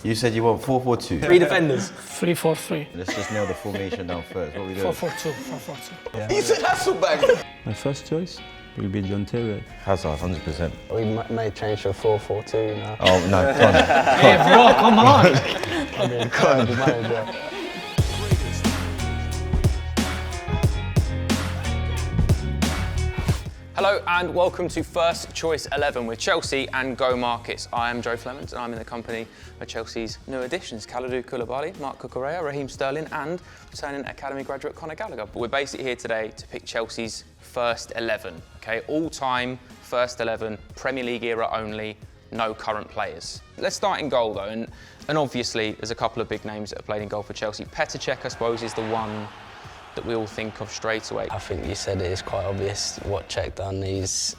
You said you want 4-4-2. 3 defenders. 3-4-3. Let's just nail the formation down first. What are we doing? 4-4-2. 4-4-2. He said Hasselbank. My first choice will be Terry. Hazard, 100%. We may change to 4-4-2 now. Oh, no, come on. Hey, bro, come on. I mean, the manager. Hello and welcome to First Choice 11 with Chelsea and Go Markets. I am Joe Flemons and I'm in the company of Chelsea's new additions, Kalidou Koulibaly, Marc Cucurella, Raheem Sterling and returning Academy graduate Conor Gallagher. But we're basically here today to pick Chelsea's first 11, okay? All-time first 11, Premier League era only, no current players. Let's start in goal though, and obviously there's a couple of big names that have played in goal for Chelsea. Petr Cech, I suppose, is the one that we all think of straight away. I think you said it is quite obvious what Cech done. He's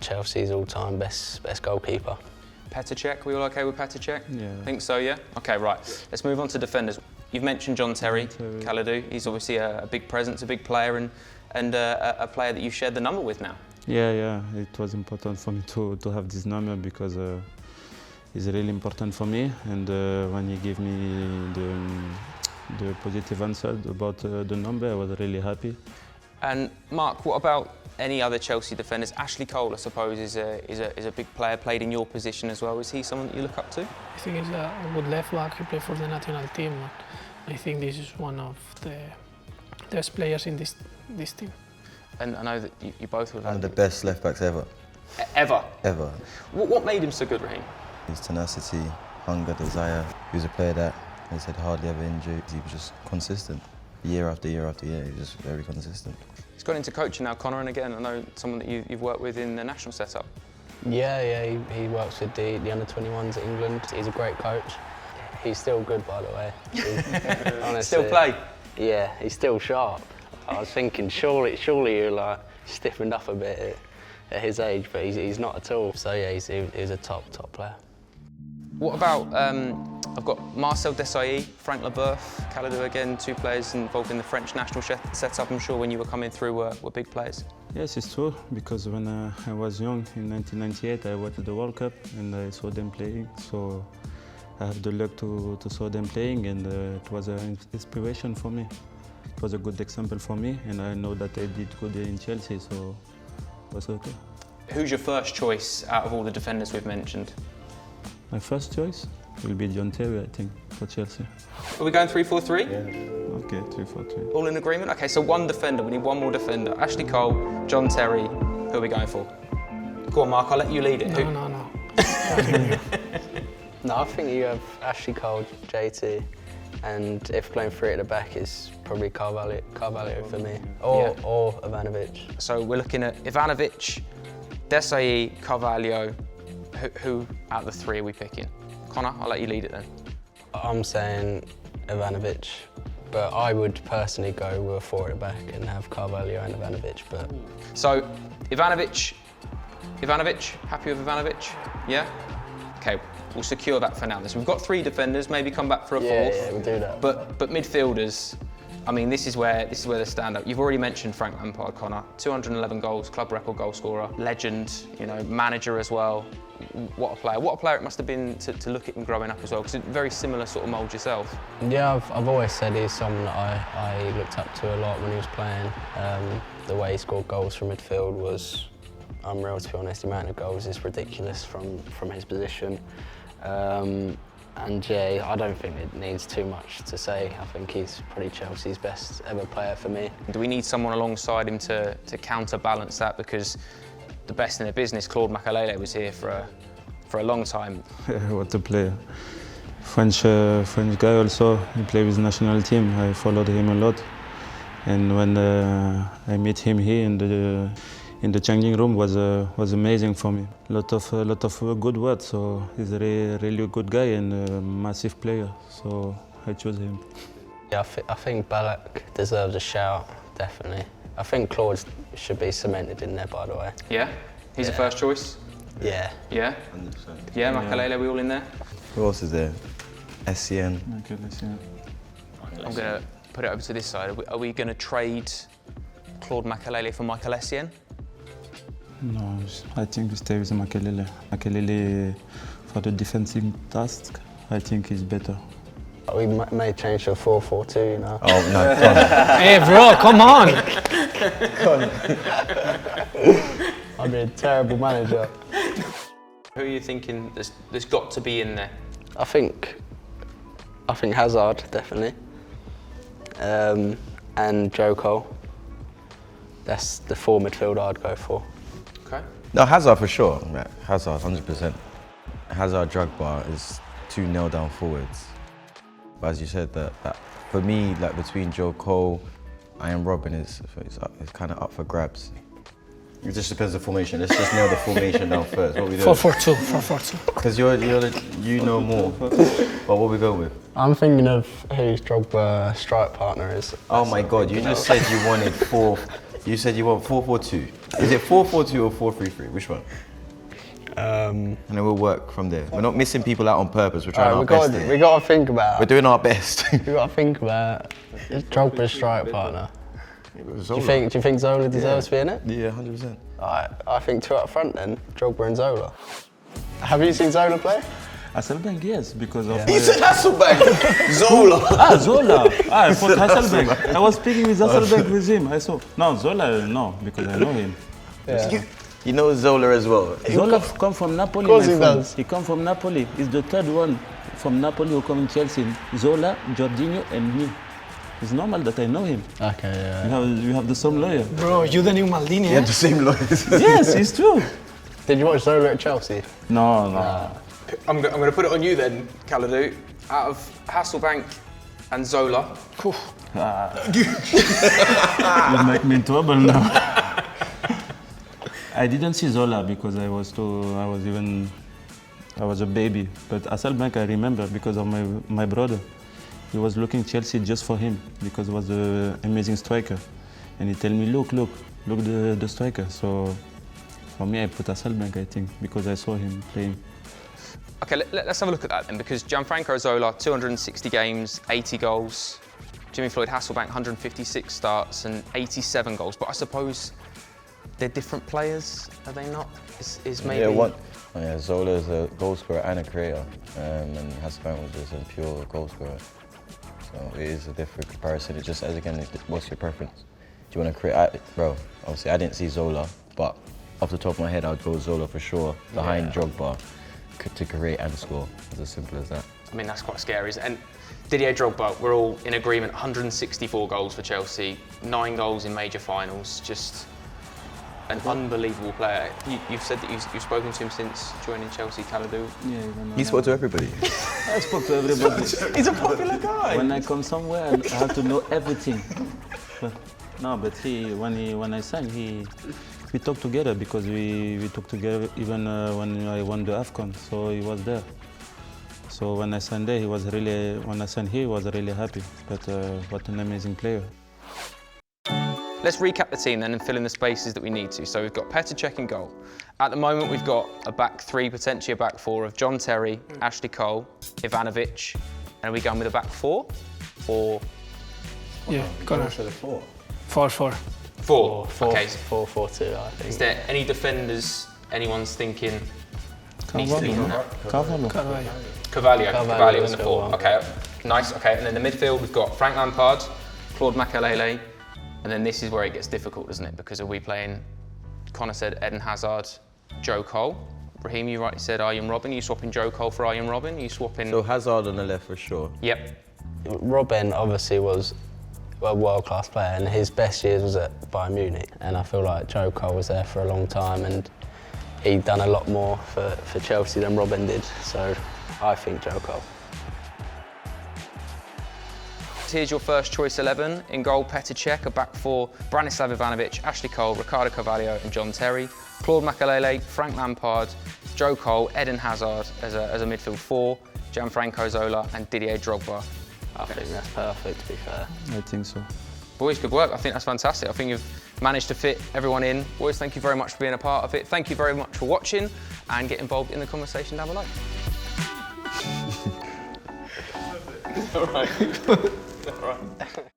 Chelsea's all-time best goalkeeper. Petr Cech, we all okay with Petr Cech? Yeah. Think so, yeah? Okay, right. Let's move on to defenders. You've mentioned John Terry, Kalidou. He's obviously a big presence, a big player, and a player that you've shared the number with now. Yeah. It was important for me to have this number because it's really important for me. And when he gave me the positive answer about the number, I was really happy. And Mark, what about any other Chelsea defenders? Ashley Cole, I suppose, is a big player, played in your position as well. Is he someone that you look up to? I think he's a good left back. He played for the national team. I think this is one of the best players in this team. And I know that you both have One of had the best left backs ever. Ever? Ever. What made him so good, Raheem? His tenacity, hunger, desire. He was a player that he's had hardly ever injured. He was just consistent. Year after year after year, he was just very consistent. He's gone into coaching now, Conor, and again, I know someone that you've worked with in the national setup. Yeah, he works with the under-21s at England. He's a great coach. He's still good, by the way. Honestly, Still play? Yeah, he's still sharp. I was thinking, surely you're like stiffened up a bit at his age, but he's not at all. So yeah, he's a top player. What about, I've got Marcel Desailly, Frank Leboeuf, Kalidou again, 2 players involved in the French national setup. I'm sure when you were coming through were big players. Yes, it's true, because when I was young, in 1998, I watched the World Cup and I saw them playing. So I have the luck to saw them playing, and it was an inspiration for me. It was a good example for me, and I know that I did good in Chelsea, so it was okay. Who's your first choice out of all the defenders we've mentioned? My first choice will be John Terry, I think, for Chelsea. Are we going 3-4-3? Yeah. Okay, 3-4-3. All in agreement? Okay, so one defender, we need one more defender. Ashley Cole, John Terry, who are we going for? Go on, Mark, I'll let you lead it. No. No, I think you have Ashley Cole, JT, and if playing 3 at the back is probably Carvalho for me, or Ivanovic. So we're looking at Ivanovic, Desailly, Carvalho. Who out of the 3 are we picking? Conor, I'll let you lead it then. I'm saying Ivanovic, but I would personally go with a 4 at the back and have Carvalho and Ivanovic. But so Ivanovic, happy with Ivanovic? Yeah? Okay, we'll secure that for now. So we've got 3 defenders, maybe come back for a 4th. Yeah, we'll do that. But midfielders, I mean, this is where they stand up. You've already mentioned Frank Lampard, Conor. 211 goals, club record goal scorer, legend, manager as well. What a player it must have been to look at him growing up as well, because it's a very similar sort of mould yourself. Yeah, I've always said he's someone that I looked up to a lot when he was playing. The way he scored goals from midfield was unreal, to be honest. The amount of goals is ridiculous from his position. And yeah, I don't think it needs too much to say. I think he's probably Chelsea's best ever player for me. Do we need someone alongside him to counterbalance that? Because the best in the business, Claude Makélélé, was here for a long time. What a player. French guy also. He played with the national team. I followed him a lot. And when I met him here in the changing room was amazing for me. Lot of good words. So he's a really good guy and a massive player. So I chose him. Yeah, I think Ballack deserves a shout, definitely. I think Claude should be cemented in there, by the way. Yeah? He's a first choice? Yeah. Yeah? 100%. Yeah, Makélélé, we all in there? Who else is there? SCN. Okay, let's see. I'm going to put it over to this side. Are we going to trade Claude Makélélé for Michael Essien? No, I think we stay with Makélélé. Makélélé for the defensive task. I think he's better. We may change to a 4-4-2, you know. Oh no, come on. Hey, bro, come on. I'd be a terrible manager. Who are you thinking there's got to be in there? I think Hazard, definitely. And Joe Cole. That's the 4 midfielder I'd go for. Okay. No, Hazard for sure. Yeah, Hazard, 100%. Hazard, Drogba is 2 nailed-down forwards. But as you said, that for me, like between Joe Cole, Arjen Robben is kind of up for grabs. It just depends on the formation. Let's just nail the formation down first. What we doing? 4-4-2, 4-4-2. Because you know more. But what we go with? I'm thinking of who Drogba's strike partner is. Oh my God! You just said you wanted 4. You said you want 4-4-2. Is it 4-4-2 or 4-3-3? Which one? And then we'll work from there. We're not missing people out on purpose. We're trying our best here. We got to think about. We're doing our best. We got to think about Drogba's strike partner. Do you think Zola deserves to be in it? Yeah, 100%. I think 2 up front then, Drogba and Zola. Have you seen Zola play? Hasselbank, yes, because of... He said Hasselbank! Zola! Zola! I thought Hasselbank. I was speaking with Hasselbank with him. I saw... No, Zola, no, because I know him. Yeah. You know Zola as well. Zola come from Napoli, Of course my he friend. does. He come from Napoli. He's the 3rd one from Napoli who come in Chelsea. Zola, Jorginho and me. It's normal that I know him. Okay, yeah. You have the same lawyer. Bro, you the new Maldini, You have the same lawyers. Yes, it's true. Did you watch Zola at Chelsea? No. I'm going to put it on you then, Kalidou. Out of Hasselbank and Zola. You make me in trouble now. I didn't see Zola because I was a baby. But Hasselbank I remember because of my brother. He was looking Chelsea just for him because he was an amazing striker. And he told me, look the striker. So for me, I put Hasselbank, I think, because I saw him playing. Okay, let's have a look at that then, because Gianfranco Zola, 260 games, 80 goals. Jimmy Floyd Hasselbank, 156 starts and 87 goals. But I suppose they're different players, are they not? Is maybe... Yeah, Zola is a goal scorer and a creator, and Hasselbank was just a pure goal scorer. So it is a different comparison. It just, as again, what's your preference? Do you want to create? Bro, obviously I didn't see Zola, but off the top of my head, I'd go Zola for sure, behind Drogba, to create and score. It's as simple as that. I mean, that's quite scary, isn't it? And Didier Drogba, we're all in agreement, 164 goals for Chelsea, 9 goals in major finals, just an unbelievable player. You've said that you've spoken to him since joining Chelsea, Kalidou. Yeah, He spoke to everybody. I spoke to everybody. He's a popular guy. When I come somewhere, I have to know everything. But when I signed, we talked together because we talked together even when I won the AFCON. So he was there. So when I signed there, he was really happy. But what an amazing player. Let's recap the team then and fill in the spaces that we need to. So we've got Petr Cech in goal. At the moment, we've got a back 3, potentially a back 4 of John Terry, Ashley Cole, Ivanovic. And are we going with a back 4? Or? Yeah, correct. 4. 4-4. 4. Okay. 4-4-2, I think. Is there any defenders anyone's thinking needs to be in there? Carvalho. Carvalho in the 4. Okay, nice. Okay, and then the midfield, we've got Frank Lampard, Claude Makelele. And then this is where it gets difficult, doesn't it? Because are we playing, Connor said Eden Hazard, Joe Cole. Raheem, you rightly said Arjen Robben. Are you swapping Joe Cole for Arjen Robben? Are you swapping... So Hazard on the left for sure. Yep. Robben obviously was a world-class player and his best years was at Bayern Munich. And I feel like Joe Cole was there for a long time and he'd done a lot more for Chelsea than Robben did. So I think Joe Cole. Here's your first choice 11. In goal, Petr Cech, a back 4, Branislav Ivanovic, Ashley Cole, Ricardo Carvalho and John Terry. Claude Makelele, Frank Lampard, Joe Cole, Eden Hazard as a midfield 4, Gianfranco Zola and Didier Drogba. I think that's perfect, to be fair. I think so. Boys, good work. I think that's fantastic. I think you've managed to fit everyone in. Boys, thank you very much for being a part of it. Thank you very much for watching and get involved in the conversation down below. All right. All right.